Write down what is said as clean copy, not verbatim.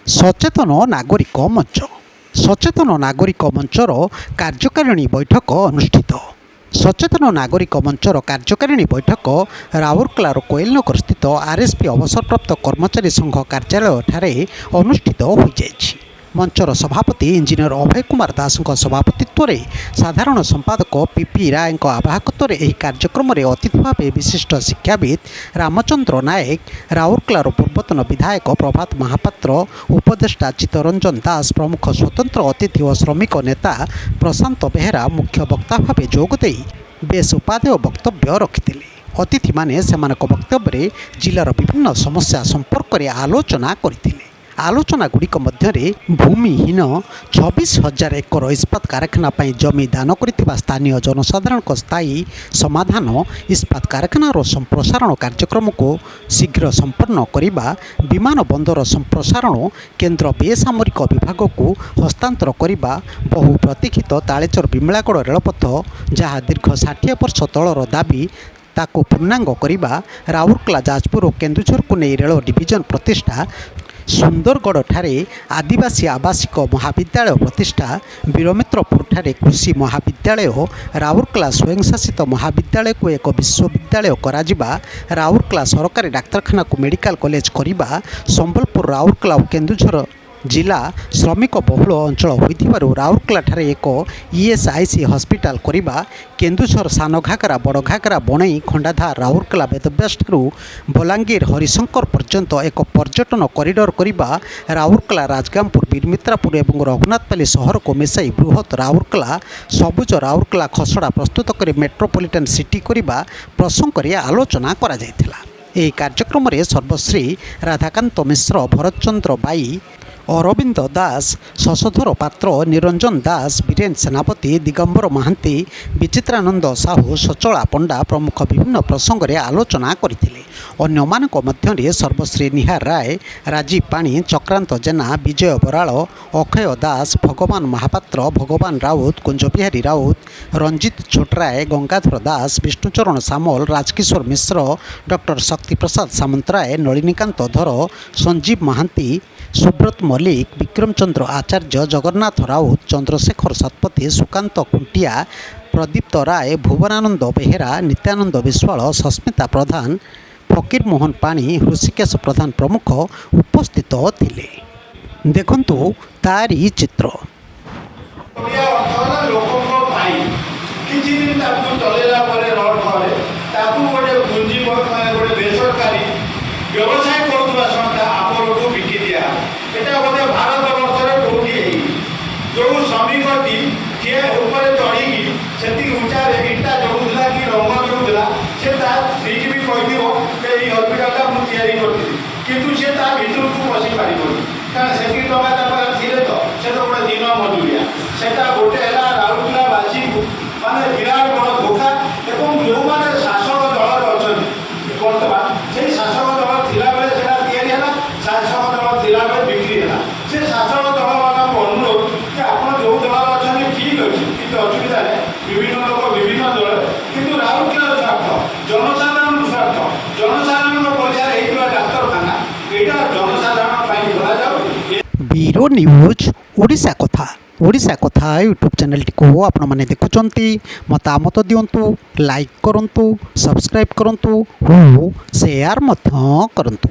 ସଚେତନ ନାଗରିକ ମଞ୍ଚ ସଚେତନ ନାଗରିକ ମଞ୍ଚର କାର୍ଯ୍ୟକାରିଣୀ ବୈଠକ ଅନୁଷ୍ଠିତ। ସଚେତନ ନାଗରିକ ମଞ୍ଚର କାର୍ଯ୍ୟକାରିଣୀ ବୈଠକ ରାଉରକେଲାର କୋଏଲନଗର ସ୍ଥିତ ଆର୍ଏସ୍ପି ଅବସରପ୍ରାପ୍ତ କର୍ମଚାରୀ ସଂଘ କାର୍ଯ୍ୟାଳୟଠାରେ ଅନୁଷ୍ଠିତ ହୋଇଯାଇଛି। ମଞ୍ଚର ସଭାପତି ଇଞ୍ଜିନିୟର ଅଭୟ କୁମାର ଦାସଙ୍କ ସଭାପତିତ୍ୱରେ ସାଧାରଣ ସମ୍ପାଦକ ପିପି ରାୟଙ୍କ ଆବାହକତ୍ୱରେ ଏହି କାର୍ଯ୍ୟକ୍ରମରେ ଅତିଥି ଭାବେ ବିଶିଷ୍ଟ ଶିକ୍ଷାବିତ୍ ରାମଚନ୍ଦ୍ର ନାୟକ, ରାଉରକେଲାର ପୂର୍ବତନ ବିଧାୟକ ପ୍ରଭାତ ମହାପାତ୍ର, ଉପଦେଷ୍ଟା ଚିତ୍ତରଞ୍ଜନ ଦାସ ପ୍ରମୁଖ ସ୍ୱତନ୍ତ୍ର ଅତିଥି ଓ ଶ୍ରମିକ ନେତା ପ୍ରଶାନ୍ତ ବେହେରା ମୁଖ୍ୟ ବକ୍ତା ଭାବେ ଯୋଗଦେଇ ବେଶ ଉପାଦେୟ ବକ୍ତବ୍ୟ ରଖିଥିଲେ। ଅତିଥିମାନେ ସେମାନଙ୍କ ବକ୍ତବ୍ୟରେ ଜିଲ୍ଲାର ବିଭିନ୍ନ ସମସ୍ୟା ସମ୍ପର୍କରେ ଆଲୋଚନା କରିଥିଲେ। ଆଲୋଚନାଗୁଡ଼ିକ ମଧ୍ୟରେ ଭୂମିହୀନ 26,000 ଏକର ଇସ୍ପାତ କାରଖାନା ପାଇଁ ଜମି ଦାନ କରିଥିବା ସ୍ଥାନୀୟ ଜନସାଧାରଣଙ୍କ ସ୍ଥାୟୀ ସମାଧାନ, ଇସ୍ପାତ କାରଖାନାର ସମ୍ପ୍ରସାରଣ କାର୍ଯ୍ୟକ୍ରମକୁ ଶୀଘ୍ର ସମ୍ପନ୍ନ କରିବା, ବିମାନ ବନ୍ଦର ସମ୍ପ୍ରସାରଣ କେନ୍ଦ୍ର ବେସାମରିକ ବିଭାଗକୁ ହସ୍ତାନ୍ତର କରିବା, ବହୁ ପ୍ରତୀକ୍ଷିତ ତାଳଚେର ବିମଳାଗଡ଼ ରେଳପଥ ଯାହା ଦୀର୍ଘ 60 ବର୍ଷ ତଳର ଦାବି ତାକୁ ପୂର୍ଣ୍ଣାଙ୍ଗ କରିବା, ରାଉରକେଲା, ଯାଜପୁର ଓ କେନ୍ଦୁଝରକୁ ନେଇ ରେଳ ଡିଭିଜନ ପ୍ରତିଷ୍ଠା, ସୁନ୍ଦରଗଡ଼ଠାରେ ଆଦିବାସୀ ଆବାସିକ ମହାବିଦ୍ୟାଳୟ ପ୍ରତିଷ୍ଠା, ବୀରମିତ୍ରପୁରଠାରେ କୃଷି ମହାବିଦ୍ୟାଳୟ, ରାଉରକେଲା ସ୍ୱୟଂଶାସିତ ମହାବିଦ୍ୟାଳୟକୁ ଏକ ବିଶ୍ୱବିଦ୍ୟାଳୟ କରାଯିବା, ରାଉରକେଲା ସରକାରୀ ଡାକ୍ତରଖାନାକୁ ମେଡ଼ିକାଲ କଲେଜ କରିବା, ସମ୍ବଲପୁର, ରାଉରକେଲା ଓ କେନ୍ଦୁଝର ଜିଲ୍ଲା ଶ୍ରମିକ ବହୁଳ ଅଞ୍ଚଳ ହୋଇଥିବାରୁ ରାଉରକେଲାଠାରେ ଏକ ଇଏସ୍ଆଇସି ହସ୍ପିଟାଲ କରିବା, କେନ୍ଦୁଝର ସାନଘାଗରା, ବଡ଼ଘାଗରା, ବଣେଇ, ଖଣ୍ଡାଧାର, ରାଉରକେଲା ବେଦବ୍ୟାସଠାରୁ ବଲାଙ୍ଗୀର ହରିଶଙ୍କର ପର୍ଯ୍ୟନ୍ତ ଏକ ପର୍ଯ୍ୟଟନ କରିଡର କରିବା, ରାଉରକେଲା, ରାଜଗାଙ୍ଗପୁର, ବୀରମିତ୍ରାପୁର ଏବଂ ରଘୁନାଥପାଲି ସହରକୁ ମିଶାଇ ବୃହତ ରାଉରକେଲା, ସବୁଜ ରାଉରକେଲା ଖସଡ଼ା ପ୍ରସ୍ତୁତ କରି ମେଟ୍ରୋପଲିଟାନ ସିଟି କରିବା ପ୍ରସଙ୍ଗରେ ଆଲୋଚନା କରାଯାଇଥିଲା। ଏହି କାର୍ଯ୍ୟକ୍ରମରେ ସର୍ବଶ୍ରୀ ରାଧାକାନ୍ତ ମିଶ୍ର, ଭରତଚନ୍ଦ୍ର ବାଇ, ଅରବିନ୍ଦ ଦାସ, ଶଶଧର ପାତ୍ର, ନିରଞ୍ଜନ ଦାସ, ବୀରେନ ସେନାପତି, ଦିଗମ୍ବର ମହାନ୍ତି, ବିଚିତ୍ରାନନ୍ଦ ସାହୁ, ସଚଳା ପଣ୍ଡା ପ୍ରମୁଖ ବିଭିନ୍ନ ପ୍ରସଙ୍ଗରେ ଆଲୋଚନା କରିଥିଲେ। ଅନ୍ୟମାନଙ୍କ ମଧ୍ୟରେ ସର୍ବଶ୍ରୀ ନିହାର ରାୟ, ରାଜୀବ ପାଣି, ଚକ୍ରାନ୍ତ ଜେନା, ବିଜୟ ବରାଳ, ଅକ୍ଷୟ ଦାସ, ଭଗବାନ ମହାପାତ୍ର, ଭଗବାନ ରାଉତ, କୁଞ୍ଜବିହାରୀ ରାଉତ, ରଞ୍ଜିତ ଛୋଟରାୟ, ଗଙ୍ଗାଧର ଦାସ, ବିଷ୍ଣୁଚରଣ ସାମଲ, ରାଜକିଶୋର ମିଶ୍ର, ଡକ୍ଟର ଶକ୍ତିପ୍ରସାଦ ସାମନ୍ତରାୟ, ନଳିନୀକାନ୍ତ ଧର, ସଞ୍ଜୀବ ମହାନ୍ତି, ସୁବ୍ରତ ମଲ୍ଲିକ, ବିକ୍ରମଚନ୍ଦ୍ର ଆଚାର୍ଯ୍ୟ, ଜଗନ୍ନାଥ ରାଉତ, ଚନ୍ଦ୍ରଶେଖର ଶତପଥୀ, ସୁକାନ୍ତ ଖୁଣ୍ଟିଆ, ପ୍ରଦୀପ୍ତ ରାୟ, ଭୁବନାନନ୍ଦ ବେହେରା, ନିତ୍ୟାନନ୍ଦ ବିଶ୍ୱାଳ, ସସ୍ମିତା ପ୍ରଧାନ, ଫକୀର ମୋହନ ପାଣି, ହୃଷିକେଶ ପ୍ରଧାନ ପ୍ରମୁଖ ଉପସ୍ଥିତ ଥିଲେ। ଦେଖନ୍ତୁ ତାରି ଚିତ୍ର। ବ୍ୟବସାୟ କରୁଥିବା ସଂସ୍ଥା ଆପଣଙ୍କୁ ବିକି ଦିଆ। ଏଇଟା ବୋଧେ ଭାରତ ବର୍ଷରେ କୋଉଠି ହେଇନି। ଯେଉଁ ଶ୍ରମିକଟି କିଏ ଉପରେ ଚଢ଼ିକି ସେତିକି ଉଚ୍ଚାରେ ଇଟା ଜଳୁଥିଲା କି ରଙ୍ଗ ଜଳୁଥିଲା, ସେ ତା ସ୍ତ୍ରୀକି ବି କହିଥିବ ଯେ ଏଇ ହସ୍ପିଟାଲଟା ମୁଁ ତିଆରି କରିଥିଲି, କିନ୍ତୁ ସେ ତା ଭିତରକୁ ପଶି ପାରିବନି, କାରଣ ସେତିକି ଟଙ୍କା ତା ପାଖରେ ଥିଲେ ତ, ସେ ତ ଗୋଟେ ଦିନ ମଜୁରିଆ। ସେଟା ଗୋଟେ ହେଲା ରାଉରକେଲାବାସୀଙ୍କୁ ମାନେ ବିରାଟ ବଡ଼ ଧୋକା। ଏବଂ ଯେଉଁମାନେ ଶାସକ ଦଳରେ ଅଛନ୍ତି ବର୍ତ୍ତମାନ, ସେଇ ଶାସକ ଦଳ ଥିଲାବେଳେ ସେଟା ତିଆରି ହେଲା, ଶାସକ ଦଳ ଥିଲାବେଳେ ବିକ୍ରି ହେଲା। ସେ ଶାସକ ଦଳମାନଙ୍କୁ ଅନୁରୋଧ ଯେ ଆପଣ ଯେଉଁ ଦଳରେ ଅଛନ୍ତି ଠିକ୍ ଅଛି, କିଛି ଅସୁବିଧା ନାହିଁ, ବିଭିନ୍ନ ଲୋକ ବିଭିନ୍ନ ଦଳରେ, କିନ୍ତୁ ରାଉରକେଲାର ସ୍ୱାର୍ଥ, ଜନସାଧାରଣଙ୍କ ସ୍ୱାର୍ଥ, ଜନସାଧାରଣଙ୍କ ପଇସାରେ ହେଇଥିବା ଡାକ୍ତରଖାନା, ଏଇଟା ଜନସାଧାରଣ ପାଇଁ ଧରାଯାଉ। ବ୍ୟୁରୋ ନ୍ୟୁଜ୍ ଓଡ଼ିଶା କଥା। ଓଡ଼ିଶା କଥା ୟୁଟ୍ୟୁବ୍ ଚ୍ୟାନେଲଟିକୁ ଆପଣମାନେ ଦେଖୁଛନ୍ତି, ମତାମତ ଦିଅନ୍ତୁ, ଲାଇକ୍ କରନ୍ତୁ, ସବସ୍କ୍ରାଇବ୍ କରନ୍ତୁ ଓ ସେୟାର ମଧ୍ୟ କରନ୍ତୁ।